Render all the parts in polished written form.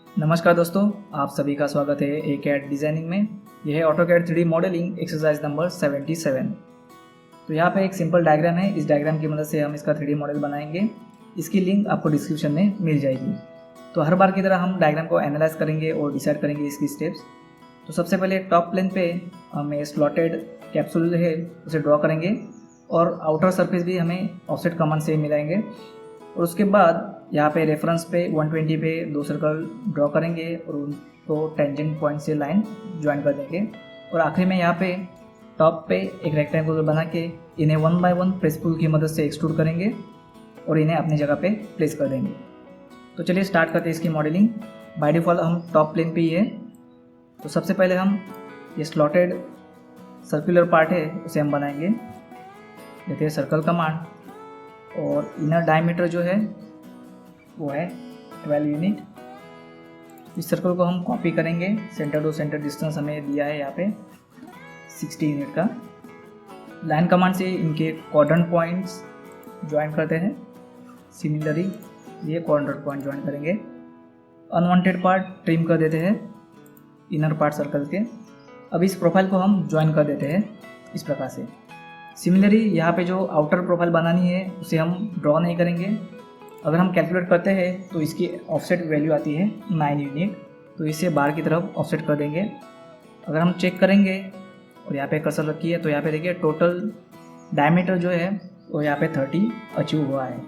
नमस्कार दोस्तों, आप सभी का स्वागत है ए कैड डिज़ाइनिंग में। यह है AutoCAD 3D modelling exercise number 77। तो यहाँ पे एक सिंपल डायग्राम है। इस डायग्राम की मदद से हम इसका 3D मॉडल बनाएंगे। इसकी लिंक आपको डिस्क्रिप्शन में मिल जाएगी। तो हर बार की तरह हम डायग्राम को एनालाइज करेंगे और डिसाइड करेंगे इसकी स्टेप्स। तो सबसे पहले टॉप प्लेन पे हमें स्लॉटेड कैप्सूल है उसे ड्रॉ करेंगे और आउटर सरफेस भी हमें ऑफसेट कमांड से मिलाएंगे। और उसके बाद यहाँ पे रेफरेंस पे 120 पे 2 सर्कल ड्रॉ करेंगे और उनको टेंजेंट पॉइंट से लाइन ज्वाइन कर देंगे। और आखिरी में यहाँ पे टॉप पे एक रेक्टेंगल बना के इन्हें 1 बाय 1 प्रेस पुल की मदद से एक्सट्रूड करेंगे और इन्हें अपनी जगह पे प्लेस कर देंगे। तो चलिए स्टार्ट करते हैं इसकी मॉडलिंग। बाय डिफ़ॉल्ट हम टॉप प्लेन पे ही है। तो सबसे पहले हम ये स्लॉटेड सर्कुलर पार्ट है उसे हम बनाएंगे। लेते हैं सर्कल कमांड और इनर डायमीटर जो है वो है 12 यूनिट। इस सर्कल को हम कॉपी करेंगे। सेंटर टू सेंटर डिस्टेंस हमें दिया है यहाँ पे 60 यूनिट का। लाइन कमांड से इनके क्वाड्रेंट पॉइंट्स ज्वाइन करते हैं। सिमिलरली ये क्वाड्रेंट पॉइंट ज्वाइन करेंगे। अनवांटेड पार्ट ट्रिम कर देते हैं इनर पार्ट सर्कल के। अब इस प्रोफाइल को हम ज्वाइन कर देते हैं इस प्रकार से। सिमिलरली यहाँ पे जो आउटर प्रोफाइल बनानी है उसे हम ड्रॉ नहीं करेंगे। अगर हम कैलकुलेट करते हैं तो इसकी ऑफसेट वैल्यू आती है 9 यूनिट। तो इसे बाहर की तरफ ऑफसेट कर देंगे। अगर हम चेक करेंगे और यहाँ पे कर्सर रखी है तो यहाँ पे देखिए टोटल डायमीटर जो है वो यहाँ पे 30 अचीव हुआ है।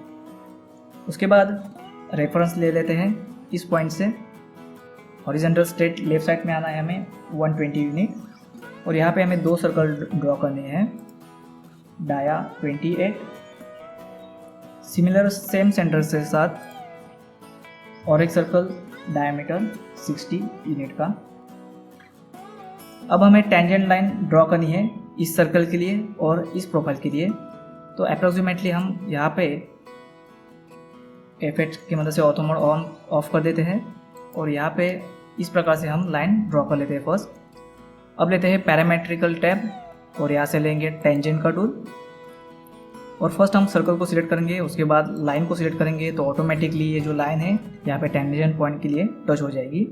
उसके बाद रेफरेंस ले लेते हैं इस पॉइंट से। हॉरिजॉन्टल स्ट्रेट लेफ्ट साइड में आना है हमें 120 यूनिट और यहाँ पे हमें 2 सर्कल ड्रॉ करने हैं। डाया 28, सिमिलर सेम सेंटर से साथ और एक सर्कल डायमीटर 60 यूनिट का। अब हमें टेंजेंट लाइन ड्रॉ करनी है इस सर्कल के लिए और इस प्रोफाइल के लिए। तो अप्रोक्सीमेटली हम यहाँ पे F8 की मदद से ऑटो मोड ऑन ऑफ कर देते हैं और यहाँ पे इस प्रकार से हम लाइन ड्रॉ कर लेते हैं फर्स्ट। अब लेते हैं पैरामेट्रिकल टैब और यहाँ से लेंगे टेंजेंट का टूल और फर्स्ट हम सर्कल को सिलेक्ट करेंगे। उसके बाद लाइन को सिलेक्ट करेंगे तो ऑटोमेटिकली ये जो लाइन है यहाँ पे टेंजेंट पॉइंट के लिए टच हो जाएगी।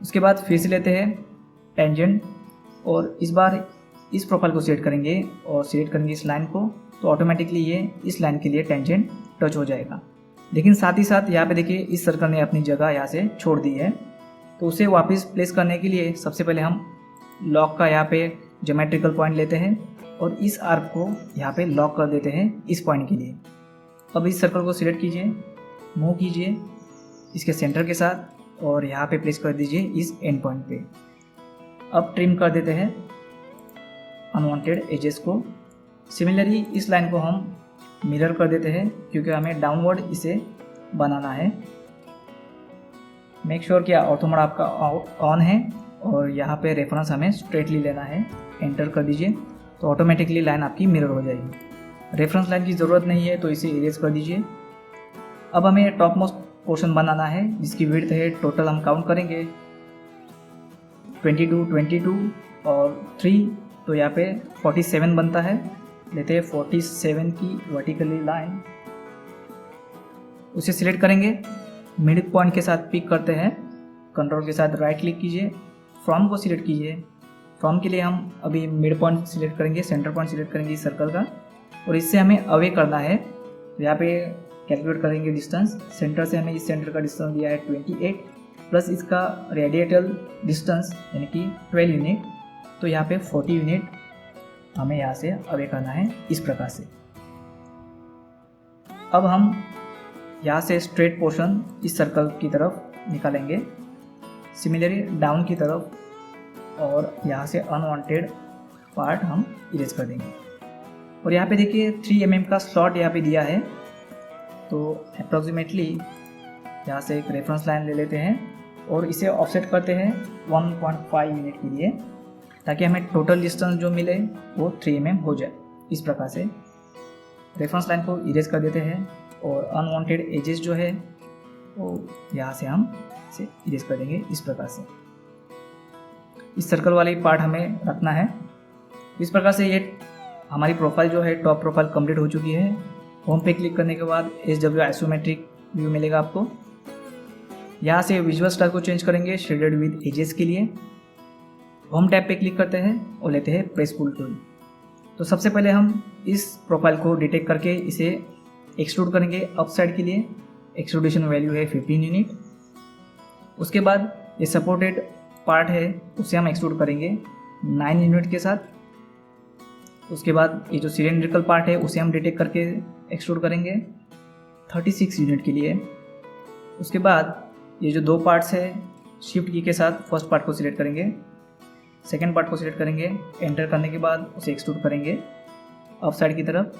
उसके बाद फिर से लेते हैं टेंजेंट और इस बार इस प्रोफाइल को सिलेक्ट करेंगे और सिलेक्ट करेंगे इस लाइन को तो ऑटोमेटिकली ये इस लाइन के लिए टेंजेंट टच हो जाएगा। लेकिन साथ ही साथ यहाँ पे देखिए इस सर्कल ने अपनी जगह यहाँ से छोड़ दी है। तो उसे वापस प्लेस करने के लिए सबसे पहले हम लॉक का यहाँ पे ज्योमेट्रिकल पॉइंट लेते हैं और इस आर्क को यहाँ पे लॉक कर देते हैं इस पॉइंट के लिए। अब इस सर्कल को सिलेक्ट कीजिए, मूव कीजिए इसके सेंटर के साथ और यहाँ पे प्लेस कर दीजिए इस एंड पॉइंट पे। अब ट्रिम कर देते हैं अनवांटेड एजेस को। सिमिलरली इस लाइन को हम मिरर कर देते हैं क्योंकि हमें डाउनवर्ड इसे बनाना है। मेक श्योर कि ऑर्थो मोड आपका ऑन है और यहाँ पे रेफरेंस हमें स्ट्रेटली लेना है। एंटर कर दीजिए तो ऑटोमेटिकली लाइन आपकी मिरर हो जाएगी। रेफरेंस लाइन की ज़रूरत नहीं है तो इसे इरेज कर दीजिए। अब हमें टॉप मोस्ट पोर्शन बनाना है जिसकी विड्थ है टोटल हम काउंट करेंगे 22 और 3 तो यहाँ पे 47 बनता है। लेते हैं 47 की वर्टिकली लाइन, उसे सिलेक्ट करेंगे। मिड पॉइंट के साथ पिक करते हैं। कंट्रोल के साथ राइट क्लिक कीजिए, फ्रॉम को सिलेक्ट कीजिए। फ्रॉम के लिए हम अभी मिड पॉइंट सिलेक्ट करेंगे, सेंटर पॉइंट सिलेक्ट करेंगे इस सर्कल का और इससे हमें अवे करना है। यहाँ पे कैलकुलेट करेंगे डिस्टेंस। सेंटर से हमें इस सेंटर का डिस्टेंस दिया है 28 प्लस इसका रेडिएटल डिस्टेंस यानी कि 12 यूनिट। तो यहाँ पे 40 यूनिट हमें यहाँ से अवे करना है इस प्रकार से। अब हम यहाँ से स्ट्रेट पोर्शन इस सर्कल की तरफ निकालेंगे, सिमिलरली डाउन की तरफ, और यहाँ से अनवांटेड पार्ट हम इरेज कर देंगे। और यहाँ पे देखिए 3 mm का स्लॉट यहाँ पे दिया है। तो अप्रॉक्सीमेटली यहाँ से एक रेफरेंस लाइन ले लेते हैं और इसे ऑफसेट करते हैं 1.5 यूनिट के लिए ताकि हमें टोटल डिस्टेंस जो मिले वो 3 mm हो जाए। इस प्रकार से रेफरेंस लाइन को इरेज कर देते हैं और अनवांटेड एजेस जो है वो यहाँ से हम इसे इरेज कर देंगे इस प्रकार से। इस सर्कल वाली पार्ट हमें रखना है। इस प्रकार से ये हमारी प्रोफाइल जो है टॉप प्रोफाइल कंप्लीट हो चुकी है। होम पे क्लिक करने के बाद SW आइसोमेट्रिक व्यू मिलेगा आपको। यहाँ से विजुअल स्टाइल को चेंज करेंगे शेडेड विद एजेस के लिए। होम टैब पे क्लिक करते हैं और लेते हैं प्रेस पुल टूल। तो सबसे पहले हम इस प्रोफाइल को डिटेक्ट करके इसे एक्सट्रूड करेंगे अप साइड के लिए। एक्सट्रूडेशन वैल्यू है 15 यूनिट। उसके बाद ये सपोर्टेड पार्ट है उसे हम एक्सट्रूड करेंगे 9 यूनिट के साथ। उसके बाद ये जो सिलेंड्रिकल पार्ट है उसे हम डिटेक्ट करके एक्सट्रूड करेंगे 36 यूनिट के लिए। उसके बाद ये जो दो पार्ट्स है शिफ्ट की के साथ फर्स्ट पार्ट को सिलेक्ट करेंगे, सेकेंड पार्ट को सिलेक्ट करेंगे, एंटर करने के बाद उसे एक्सट्रूड करेंगे अप साइड की तरफ।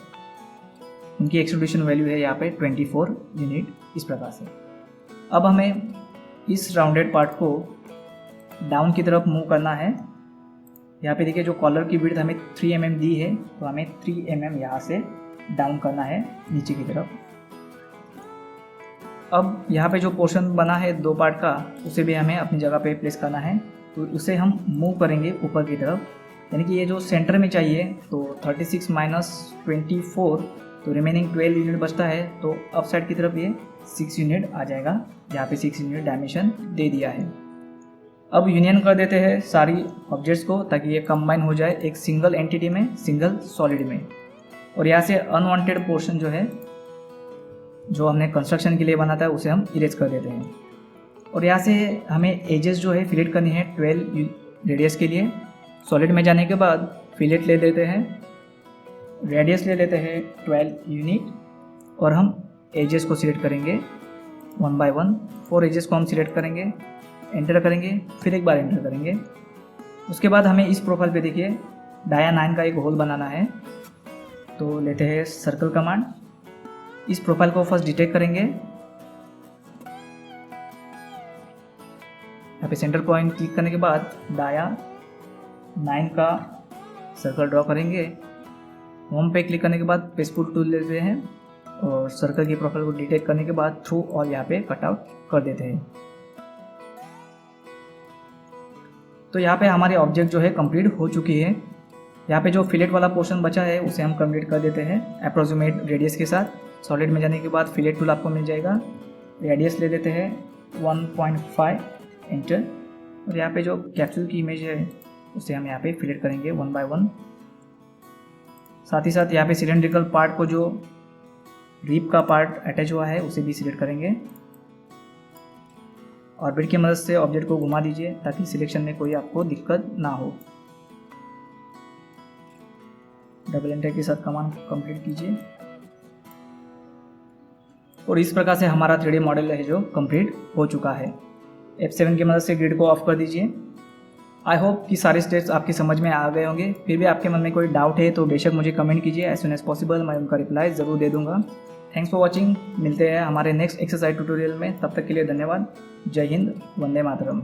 उनकी एक्सट्रूडेशन वैल्यू है यहाँ पे 24 यूनिट इस प्रकार से। अब हमें इस राउंडेड पार्ट को डाउन की तरफ मूव करना है। यहाँ पे देखिए जो कॉलर की विड्थ हमें 3 mm दी है, तो हमें 3 mm यहाँ से डाउन करना है नीचे की तरफ। अब यहाँ पे जो पोर्शन बना है दो पार्ट का उसे भी हमें अपनी जगह पे प्लेस करना है, तो उसे हम मूव करेंगे ऊपर की तरफ। यानी कि ये जो सेंटर में चाहिए तो 36 माइनस 24 तो रिमेनिंग 12 यूनिट बचता है, तो अप साइड की तरफ ये 6 यूनिट आ जाएगा। यहाँ पे 6 यूनिट डायमेंशन दे दिया है। अब यूनियन कर देते हैं सारी ऑब्जेक्ट्स को ताकि ये कंबाइन हो जाए एक सिंगल एंटिटी में, सिंगल सॉलिड में। और यहाँ से अनवांटेड पोर्शन जो है जो हमने कंस्ट्रक्शन के लिए बना था उसे हम इरेज कर देते हैं। और यहाँ से हमें एजेस जो है फिलेट करनी है 12 रेडियस के लिए। सॉलिड में जाने के बाद फिलेट ले लेते हैं, रेडियस ले लेते हैं 12 यूनिट और हम एजेस को सिलेक्ट करेंगे 1 by 1। 4 एजेस को हम सिलेक्ट करेंगे, एंटर करेंगे, फिर एक बार एंटर करेंगे। उसके बाद हमें इस प्रोफाइल पे देखिए डाया 9 का एक होल बनाना है, तो लेते हैं सर्कल कमांड। इस प्रोफाइल को फर्स्ट डिटेक्ट करेंगे, यहाँ पे सेंटर पॉइंट क्लिक करने के बाद डाया 9 का सर्कल ड्रॉ करेंगे। होम पे क्लिक करने के बाद पेस्ट पुल टूल लेते हैं और सर्कल की प्रोफाइल को डिटेक्ट करने के बाद थ्रू और यहाँ पे कट आउट कर देते हैं। तो यहाँ पे हमारी ऑब्जेक्ट जो है कंप्लीट हो चुकी है। यहाँ पे जो फिलेट वाला पोर्शन बचा है उसे हम कंप्लीट कर देते हैं अप्रोक्सीमेट रेडियस के साथ। सॉलिड में जाने के बाद फिलेट टूल आपको मिल जाएगा, रेडियस ले लेते हैं 1.5, एंटर। और यहाँ पे जो कैप्सूल की इमेज है उसे हम यहाँ पे फिलेट करेंगे 1 by 1। साथ ही साथ यहाँ पे सिलेंड्रिकल पार्ट को जो रिप का पार्ट अटैच हुआ है उसे भी सिलेक्ट करेंगे। ऑर्बिट की मदद से ऑब्जेक्ट को घुमा दीजिए ताकि सिलेक्शन में कोई आपको दिक्कत ना हो। डबल एंटर के साथ कमांड कंप्लीट कीजिए और इस प्रकार से हमारा 3D मॉडल है जो कंप्लीट हो चुका है। F7 की मदद से ग्रिड को ऑफ कर दीजिए। आई होप कि सारे स्टेप्स आपकी समझ में आ गए होंगे। फिर भी आपके मन में कोई डाउट है तो बेशक मुझे कमेंट कीजिए, एज सुन एज पॉसिबल मैं उनका रिप्लाई ज़रूर दे दूंगा। Thanks for watching. मिलते हैं हमारे नेक्स्ट एक्सरसाइज ट्यूटोरियल में, तब तक के लिए धन्यवाद। जय हिंद, वंदे मातरम।